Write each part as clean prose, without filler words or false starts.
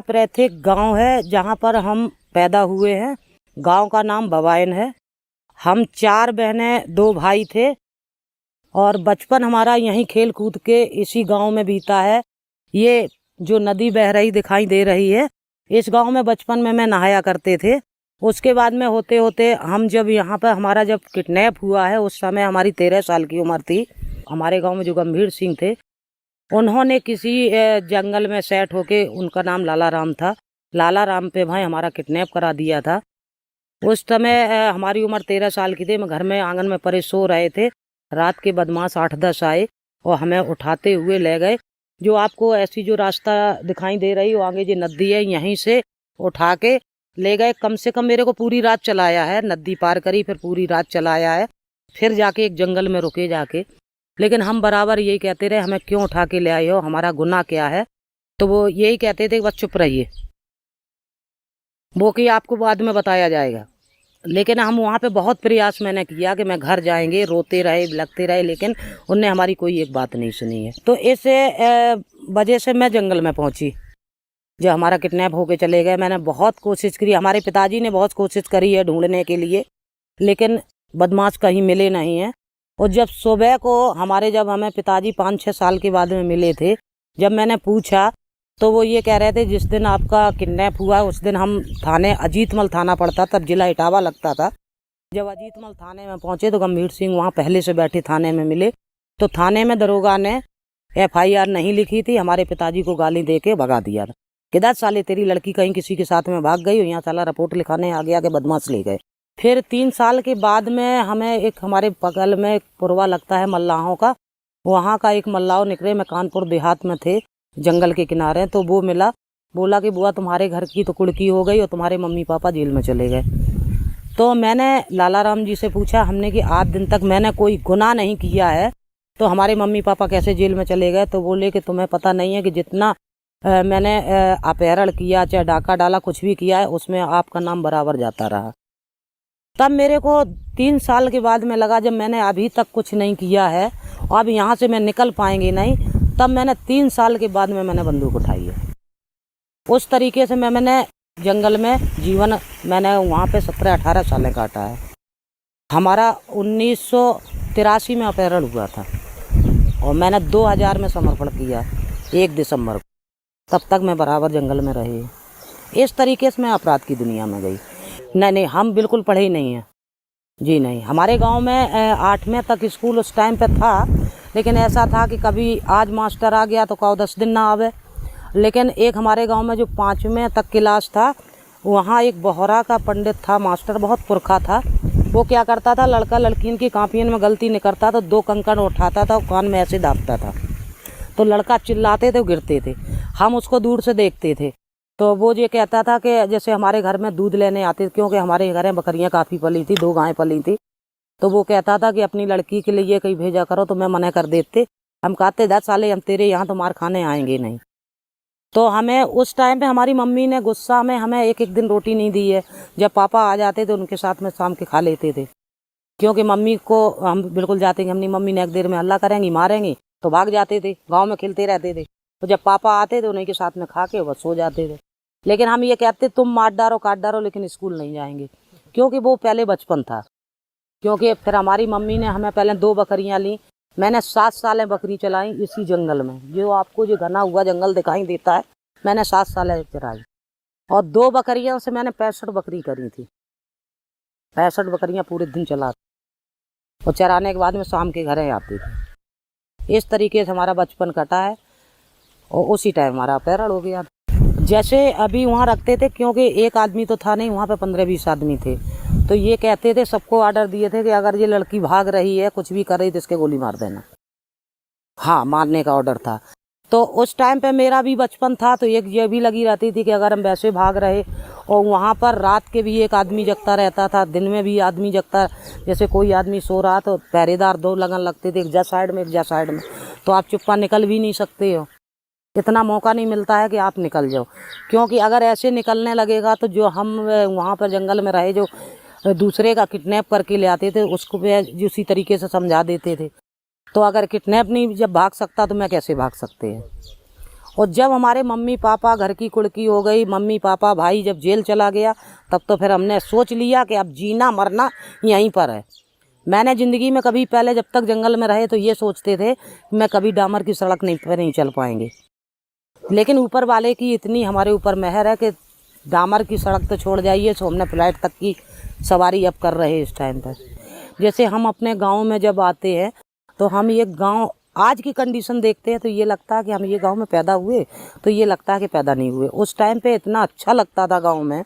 प्रत्येक गांव है जहां पर हम पैदा हुए हैं। गांव का नाम बवायन है। हम 4 बहनें 2 भाई थे और बचपन हमारा यहीं खेल कूद के इसी गांव में बीता है। ये जो नदी बह रही दिखाई दे रही है, इस गांव में बचपन में मैं नहाया करते थे। उसके बाद में होते होते हम जब यहाँ पर हमारा जब किडनैप हुआ है, उस समय हमारी 13 साल की उम्र थी। हमारे गांव में जो गंभीर सिंह थे, उन्होंने किसी जंगल में सेट होके, उनका नाम लाला राम था, लाला राम पे भाई हमारा किडनैप करा दिया था। उस समय हमारी उम्र 13 साल की थी। मैं घर में आंगन में परे सो रहे थे। रात के बदमाश 8-10 आए और हमें उठाते हुए ले गए। जो आपको ऐसी जो रास्ता दिखाई दे रही, वो आगे जो नदी है, यहीं से उठा के ले गए। कम से कम मेरे को पूरी रात चलाया है। नदी पार करी, फिर पूरी रात चलाया है, फिर जाके एक जंगल में रुके जाके। लेकिन हम बराबर यही कहते रहे, हमें क्यों उठा के ले आए हो, हमारा गुनाह क्या है। तो वो यही कहते थे, बस चुप रहिए, वो कि आपको बाद में बताया जाएगा। लेकिन हम वहाँ पे बहुत प्रयास मैंने किया कि मैं घर जाएंगे, रोते रहे, लगते रहे, लेकिन उनने हमारी कोई एक बात नहीं सुनी है। तो इस वजह से मैं जंगल में पहुँची। जो हमारा किडनैप होके चले गए, मैंने बहुत कोशिश करी, हमारे पिताजी ने बहुत कोशिश करी है ढूंढने के लिए, लेकिन बदमाश कहीं मिले नहीं हैं। और जब सुबह को जब हमें पिताजी 5-6 साल के बाद में मिले थे, जब मैंने पूछा तो वो ये कह रहे थे, जिस दिन आपका किडनैप हुआ उस दिन हम थाने, अजीतमल थाना पड़ता, तब जिला इटावा लगता था। जब अजीतमल थाने में पहुंचे तो गंभीर सिंह वहाँ पहले से बैठे थाने में मिले। तो थाने में दरोगा ने FIR नहीं लिखी थी, हमारे पिताजी को गाली दे के भगा दिया था कि 10 साले तेरी लड़की कहीं किसी के साथ में भाग गई हो, यहाँ साला रिपोर्ट लिखाने आ गया कि बदमाश ले गए। फिर 3 साल के बाद में हमें एक, हमारे बगल में एक पुरवा लगता है मल्लाहों का, वहाँ का एक मल्लाह निकले, मैं कानपुर देहात में थे, जंगल के किनारे। तो वो मिला, बोला कि बुआ तुम्हारे घर की तो कुड़की हो गई और तुम्हारे मम्मी पापा जेल में चले गए। तो मैंने लाला राम जी से पूछा, हमने कि आज दिन तक मैंने कोई गुनाह नहीं किया है, तो हमारे मम्मी पापा कैसे जेल में चले गए। तो बोले कि तुम्हें पता नहीं है कि जितना मैंने अपहरण किया, चाहे डाका डाला, कुछ भी किया है, उसमें आपका नाम बराबर जाता रहा। तब मेरे को 3 साल के बाद में लगा, जब मैंने अभी तक कुछ नहीं किया है और अब यहाँ से मैं निकल पाएंगे नहीं, तब मैंने 3 साल के बाद में मैंने बंदूक उठाई है। उस तरीके से मैंने जंगल में जीवन, मैंने वहाँ पे 17-18 साल काटा है। हमारा 1983 में अपहरण हुआ था और मैंने 2000 में समर्पण किया, 1 दिसंबर को। तब तक मैं बराबर जंगल में रही। इस तरीके से मैं अपराध की दुनिया में गई। नहीं, हम बिल्कुल पढ़े ही नहीं हैं जी, नहीं। हमारे गांव में 8वें तक स्कूल उस टाइम पे था, लेकिन ऐसा था कि कभी आज मास्टर आ गया तो कहो 10 दिन ना आवे। लेकिन एक हमारे गांव में जो 5वें तक क्लास था, वहाँ एक बोहरा का पंडित था, मास्टर बहुत पुरखा था। वो क्या करता था, लड़का लड़किन की कापियन में गलती निकलता तो 2 कंकड़ उठाता था, कान में ऐसे दाबता था, तो लड़का चिल्लाते थे, गिरते थे। हम उसको दूर से देखते थे। तो वो ये कहता था कि जैसे हमारे घर में दूध लेने आते, क्योंकि हमारे घर में बकरियां काफ़ी पली थी, 2 गायें पली थी। तो वो कहता था कि अपनी लड़की के लिए कहीं भेजा करो, तो मैं मना कर देते। हम कहते 10 साले हम तेरे यहाँ तो मार खाने आएंगे नहीं। तो हमें उस टाइम पे हमारी मम्मी ने गुस्सा में हमें एक दिन रोटी नहीं दी है। जब पापा आ जाते थे उनके साथ में शाम के खा लेते थे, क्योंकि मम्मी को हम बिल्कुल जाते कि हमने मम्मी ने एक देर में हल्ला करेंगी, मारेंगी, तो भाग जाते थे, गाँव में खेलते रहते थे। तो जब पापा आते थे उन्हीं के साथ में खा के बस सो जाते थे। लेकिन हम ये कहते तुम मार डालो, काट डालो, लेकिन स्कूल नहीं जाएंगे, क्योंकि वो पहले बचपन था। क्योंकि फिर हमारी मम्मी ने हमें पहले 2 बकरियां ली। मैंने 7 साल बकरी चलाई इसी जंगल में। जो आपको जो घना हुआ जंगल दिखाई देता है, मैंने 7 साल चराई और 2 बकरियों से मैंने 65 बकरी करी थी। 65 बकरियां पूरे दिन चला और चराने के बाद में शाम के घर आती थी। इस तरीके से हमारा बचपन कटा है और उसी टाइम हमारा अपहरण हो गया। जैसे अभी वहाँ रखते थे, क्योंकि एक आदमी तो था नहीं, वहाँ पे 15-20 आदमी थे। तो ये कहते थे, सबको ऑर्डर दिए थे कि अगर ये लड़की भाग रही है, कुछ भी कर रही तो इसके गोली मार देना। हाँ, मारने का ऑर्डर था। तो उस टाइम पे मेरा भी बचपन था, तो एक ये भी लगी रहती थी कि अगर हम वैसे भाग रहे, और वहाँ पर रात के भी एक आदमी जगता रहता था, दिन में भी आदमी जगता। जैसे कोई आदमी सो रहा तो पहरेदार 2 लगन लगते थे, एक जा साइड में, एक जा साइड में। तो आप चुप्पा निकल भी नहीं सकते हो, इतना मौका नहीं मिलता है कि आप निकल जाओ। क्योंकि अगर ऐसे निकलने लगेगा तो जो हम वहाँ पर जंगल में रहे, जो दूसरे का किडनैप करके ले आते थे, उसको भी उसी तरीके से समझा देते थे। तो अगर किडनैप नहीं जब भाग सकता तो मैं कैसे भाग सकते हैं। और जब हमारे मम्मी पापा घर की कुड़की हो गई, मम्मी पापा भाई जब जेल चला गया, तब तो फिर हमने सोच लिया कि अब जीना मरना यहीं पर है। मैंने ज़िंदगी में कभी पहले जब तक जंगल में रहे तो ये सोचते थे कि मैं कभी डामर की सड़क नहीं चल पाएंगे, लेकिन ऊपर वाले की इतनी हमारे ऊपर मेहर है कि डामर की सड़क तो छोड़ जाइए, तो हमने फ्लाइट तक की सवारी अब कर रहे हैं इस टाइम पर। जैसे हम अपने गांव में जब आते हैं तो हम ये गांव आज की कंडीशन देखते हैं तो ये लगता है कि हम ये गांव में पैदा हुए, तो ये लगता है कि पैदा नहीं हुए। उस टाइम पे इतना अच्छा लगता था गांव में,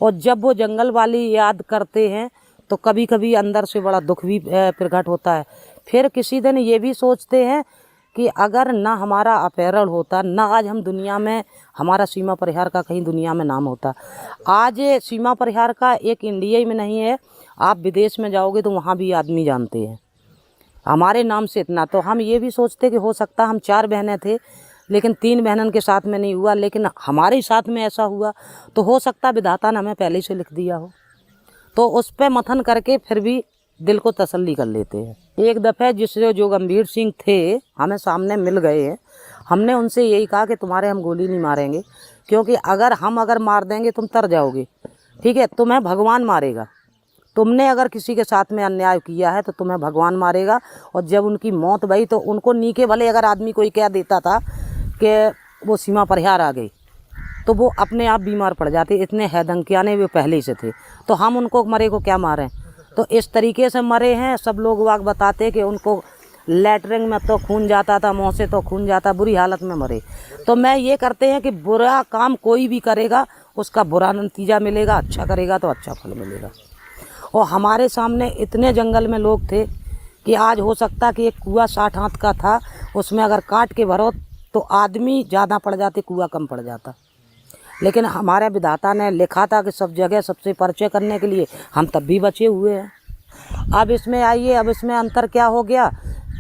और जब वो जंगल वाली याद करते हैं तो कभी कभी अंदर से बड़ा दुख भी प्रकट होता है। फिर किसी दिन ये भी सोचते हैं कि अगर ना हमारा अपहरण होता, ना आज हम दुनिया में हमारा सीमा परिहार का कहीं दुनिया में नाम होता। आज सीमा परिहार का एक इंडिया ही में नहीं है, आप विदेश में जाओगे तो वहाँ भी आदमी जानते हैं हमारे नाम से इतना। तो हम ये भी सोचते कि हो सकता हम 4 बहनें थे, लेकिन 3 बहनों के साथ में नहीं हुआ, लेकिन हमारे साथ में ऐसा हुआ तो हो सकता विधाता ने हमें पहले से लिख दिया हो। तो उस पर मथन करके फिर भी दिल को तसल्ली कर लेते हैं। एक दफ़े जिससे जो गंभीर सिंह थे हमें सामने मिल गए हैं, हमने उनसे यही कहा कि तुम्हारे हम गोली नहीं मारेंगे, क्योंकि अगर मार देंगे तुम तर जाओगे, ठीक है, तुम्हें भगवान मारेगा। तुमने अगर किसी के साथ में अन्याय किया है तो तुम्हें भगवान मारेगा। और जब उनकी मौत भई तो उनको नीके भले अगर आदमी कोई कह देता था कि वो सीमा परिहार आ गई तो वो अपने आप बीमार पड़ जाते, इतने हैदंकियाने वे पहले से थे। तो हम उनको मरे को क्या मारें, तो इस तरीके से मरे हैं। सब लोग वाग बताते कि उनको लैटरिन में तो खून जाता था, मुँह से तो खून जाता, बुरी हालत में मरे। तो मैं ये करते हैं कि बुरा काम कोई भी करेगा उसका बुरा नतीजा मिलेगा, अच्छा करेगा तो अच्छा फल मिलेगा। और हमारे सामने इतने जंगल में लोग थे कि आज हो सकता कि एक कुआं 60 हाथ का था, उसमें अगर काट के भरो तो आदमी ज़्यादा पड़ जाते, कुआं कम पड़ जाता। लेकिन हमारे विधाता ने लिखा था कि सब जगह सबसे परिचय करने के लिए, हम तब भी बचे हुए हैं। अब इसमें आइए, अब इसमें अंतर क्या हो गया।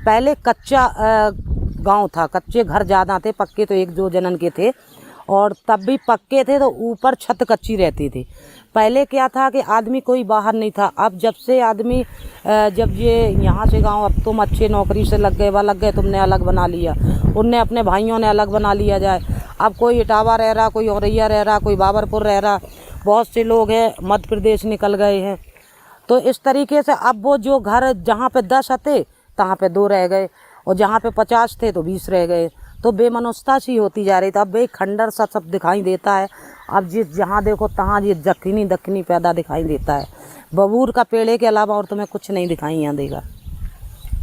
पहले कच्चा गांव था, कच्चे घर ज़्यादा थे, पक्के तो 1-2 जनन के थे, और तब भी पक्के थे तो ऊपर छत कच्ची रहती थी। पहले क्या था कि आदमी कोई बाहर नहीं था। अब जब से आदमी जब ये यहाँ से गांव, अब तुम अच्छे नौकरी से लग गए, तुमने अलग बना लिया, उनने अपने भाइयों ने अलग बना लिया जाए। अब कोई इटावा रह रहा, कोई औरैया रह रहा, कोई बाबरपुर रह रहा, बहुत से लोग हैं मध्य प्रदेश निकल गए हैं। तो इस तरीके से अब वो जो घर जहाँ पे 10 थे तहाँ पे 2 रह गए, और जहाँ पे 50 थे तो 20 रह गए। तो बेमनुष्यता सी होती जा रही थी। अब एक खंडर सा सब दिखाई देता है। अब जिस जहाँ देखो तहाँ ये दक्षिणी पैदा दिखाई देता है। बबूर का पेड़े के अलावा और तुम्हें कुछ नहीं दिखाई यहाँ देगा।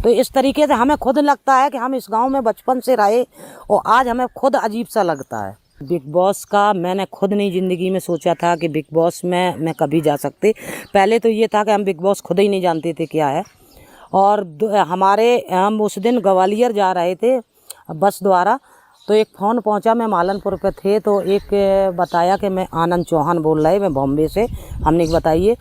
तो इस तरीके से हमें खुद लगता है कि हम इस गांव में बचपन से रहे, और आज हमें खुद अजीब सा लगता है। बिग बॉस का मैंने खुद नहीं ज़िंदगी में सोचा था कि बिग बॉस में मैं कभी जा सकते। पहले तो ये था कि हम बिग बॉस खुद ही नहीं जानते थे क्या है। और हम उस दिन ग्वालियर जा रहे थे बस द्वारा, तो एक फ़ोन पहुंचा, मैं मालनपुर पे थे, तो एक बताया कि मैं आनंद चौहान बोल रहे, मैं बॉम्बे से। हमने बताइए,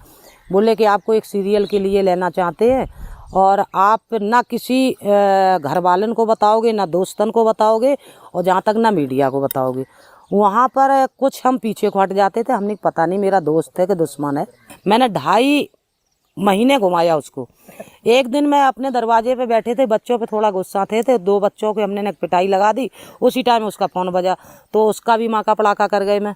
बोले कि आपको एक सीरियल के लिए लेना चाहते हैं, और आप ना किसी घर वालन को बताओगे, ना दोस्तन को बताओगे, और जहाँ तक ना मीडिया को बताओगे। वहाँ पर कुछ हम पीछे को हट जाते थे, हमने पता नहीं मेरा दोस्त है कि दुश्मन है। मैंने 2.5 महीने घुमाया उसको। एक दिन मैं अपने दरवाजे पे बैठे थे, बच्चों पे थोड़ा गुस्सा थे 2 बच्चों के हमने पिटाई लगा दी। उसी टाइम उसका फ़ोन बजा, तो उसका भी माँ का पड़ाका कर गए। मैं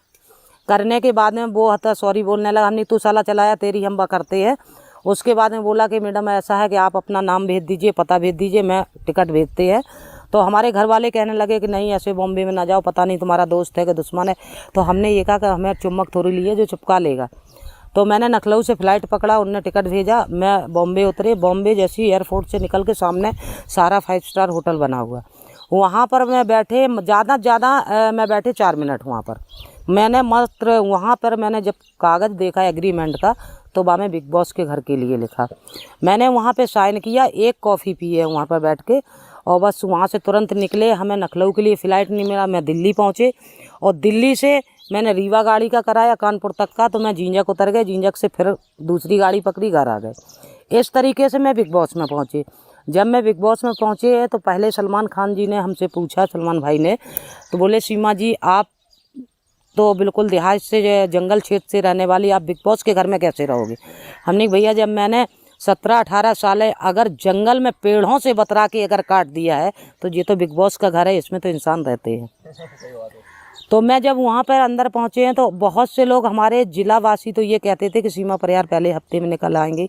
करने के बाद में वो हता सॉरी बोलने लगा, हमने तू साला चलाया, तेरी हम करते हैं। उसके बाद में बोला कि मैडम ऐसा है कि आप अपना नाम भेज दीजिए, पता भेज दीजिए, मैं टिकट भेजते हैं। तो हमारे घर वाले कहने लगे कि नहीं ऐसे बॉम्बे में ना जाओ, पता नहीं तुम्हारा दोस्त है कि दुश्मन है। तो हमने ये कहा कि हमें चुम्बक थोड़ी लिए जो चिपका लेगा। तो मैंने लखनऊ से फ़्लाइट पकड़ा, उनने टिकट भेजा, मैं बॉम्बे उतरे। बॉम्बे जैसी एयरपोर्ट से निकल के सामने सारा 5 स्टार होटल बना हुआ, वहाँ पर मैं बैठे मैं बैठे 4 मिनट वहाँ पर। मैंने मात्र वहाँ पर मैंने जब कागज़ देखा एग्रीमेंट का, तो वहाँ में बिग बॉस के घर के लिए लिखा। मैंने वहाँ पे साइन किया, एक कॉफ़ी पी है वहाँ पर बैठ के, और बस वहाँ से तुरंत निकले। हमें लखनऊ के लिए फ़्लाइट नहीं मिला, मैं दिल्ली पहुँचे, और दिल्ली से मैंने रीवा गाड़ी का कराया कानपुर तक का, तो मैं जींजक उतर गए, जींजक से फिर दूसरी गाड़ी पकड़ी, घर आ गए। इस तरीके से मैं बिग बॉस में पहुँचे। जब मैं बिग बॉस में पहुँचे तो पहले सलमान खान जी ने हमसे पूछा, सलमान भाई ने, तो बोले सीमा जी आप तो बिल्कुल देहात से जंगल क्षेत्र से रहने वाली, आप बिग बॉस के घर में कैसे रहोगे। हमने भैया जब मैंने 17-18 साल अगर जंगल में पेड़ों से बतरा के अगर काट दिया है तो ये तो बिग बॉस का घर है, इसमें तो इंसान रहते हैं। तो मैं जब वहाँ पर अंदर पहुँचे हैं तो बहुत से लोग हमारे जिलावासी तो ये कहते थे कि सीमा परिहार पहले हफ्ते में निकल आएंगे,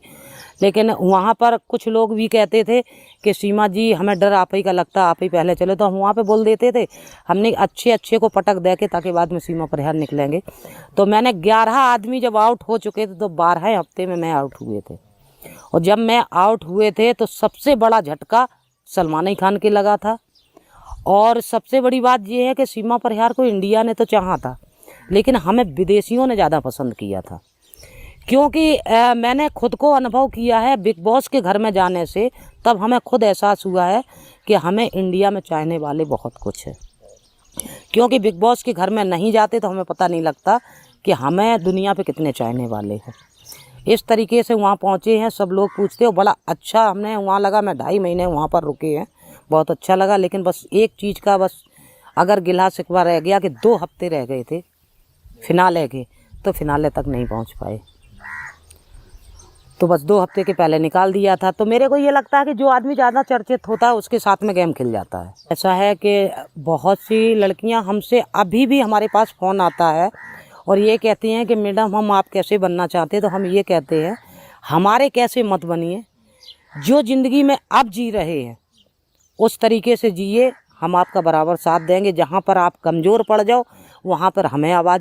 लेकिन वहाँ पर कुछ लोग भी कहते थे कि सीमा जी हमें डर आप ही का लगता, आप ही पहले चलो। तो हम वहाँ पे बोल देते थे हमने अच्छे अच्छे को पटक दे के ताकि बाद में सीमा परिहार निकलेंगे। तो मैंने 11 आदमी जब आउट हो चुके थे तो 12 हफ्ते में मैं आउट हुए थे। और जब मैं आउट हुए थे तो सबसे बड़ा झटका सलमान खान के लगा था। और सबसे बड़ी बात यह है कि सीमा परिहार को इंडिया ने तो चाहा था, लेकिन हमें विदेशियों ने ज़्यादा पसंद किया था, क्योंकि मैंने खुद को अनुभव किया है बिग बॉस के घर में जाने से। तब हमें खुद एहसास हुआ है कि हमें इंडिया में चाहने वाले बहुत कुछ है, क्योंकि बिग बॉस के घर में नहीं जाते तो हमें पता नहीं लगता कि हमें दुनिया पे कितने चाहने वाले हैं। इस तरीके से वहाँ पहुँचे हैं, सब लोग पूछते हो बड़ा अच्छा हमने वहाँ लगा। मैं 2.5 महीने वहाँ पर रुके हैं, बहुत अच्छा लगा। लेकिन बस एक चीज़ का बस अगर गिला शिकवा रह गया कि 2 हफ्ते रह गए थे फिनाले के, तो फिनाले तक नहीं पहुँच पाए। तो बस 2 हफ्ते के पहले निकाल दिया था। तो मेरे को ये लगता है कि जो आदमी ज़्यादा चर्चित होता है उसके साथ में गेम खिल जाता है। ऐसा है कि बहुत सी लड़कियां हमसे अभी भी हमारे पास फ़ोन आता है और ये कहती हैं कि मैडम हम आप कैसे बनना चाहते हैं। तो हम ये कहते हैं हमारे कैसे मत बनिए, जो ज़िंदगी में अब जी रहे हैं उस तरीके से जिए, हम आपका बराबर साथ देंगे। जहाँ पर आप कमज़ोर पड़ जाओ वहाँ पर हमें आवाज़